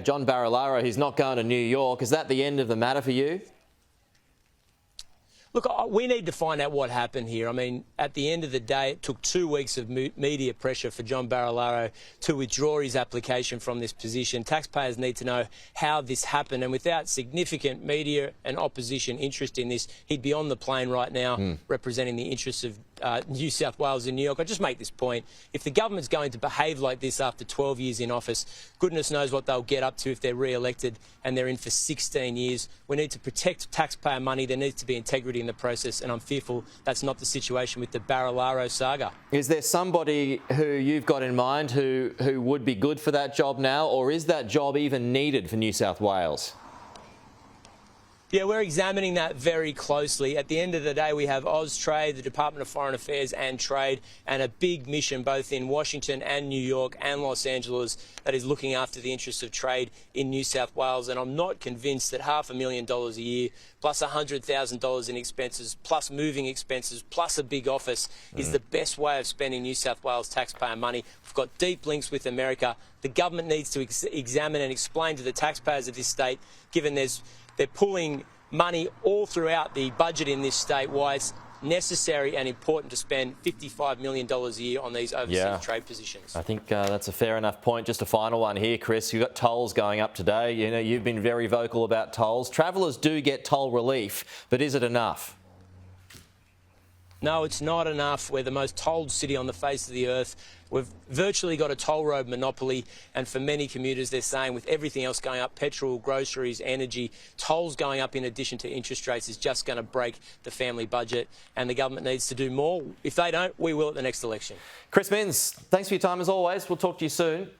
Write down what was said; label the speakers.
Speaker 1: John Barilaro, he's not going to New York. Is that the end of the matter for you?
Speaker 2: Look, we need to find out what happened here. I mean, at the end of the day, it took 2 weeks of media pressure for John Barilaro to withdraw his application from this position. Taxpayers need to know how this happened, and without significant media and opposition interest in this, he'd be on the plane right now representing the interests of New South Wales and New York. I just make this point. If the government's going to behave like this after 12 years in office, goodness knows what they'll get up to if they're re-elected and they're in for 16 years. We need to protect taxpayer money. There needs to be integrity in the process, and I'm fearful that's not the situation with the Barilaro saga.
Speaker 1: Is there somebody who you've got in mind who would be good for that job now, or is that job even needed for New South Wales?
Speaker 2: Yeah, we're examining that very closely. At the end of the day, we have Austrade, the Department of Foreign Affairs and Trade, and a big mission both in Washington and New York and Los Angeles that is looking after the interests of trade in New South Wales. And I'm not convinced that $500,000 a year, plus $100,000 in expenses, plus moving expenses, plus a big office is the best way of spending New South Wales taxpayer money. We've got deep links with America. The government needs to examine and explain to the taxpayers of this state, given they're pulling money all throughout the budget in this state, why it's necessary and important to spend $55 million a year on these overseas trade positions.
Speaker 1: I think that's a fair enough point. Just a final one here, Chris. You've got tolls going up today. You know, you've been very vocal about tolls. Travellers do get toll relief, but is it enough?
Speaker 2: No, it's not enough. We're the most tolled city on the face of the earth. We've virtually got a toll road monopoly, and for many commuters, they're saying with everything else going up, petrol, groceries, energy, tolls going up in addition to interest rates is just going to break the family budget, and the government needs to do more. If they don't, we will at the next election.
Speaker 1: Chris Minns, thanks for your time as always. We'll talk to you soon.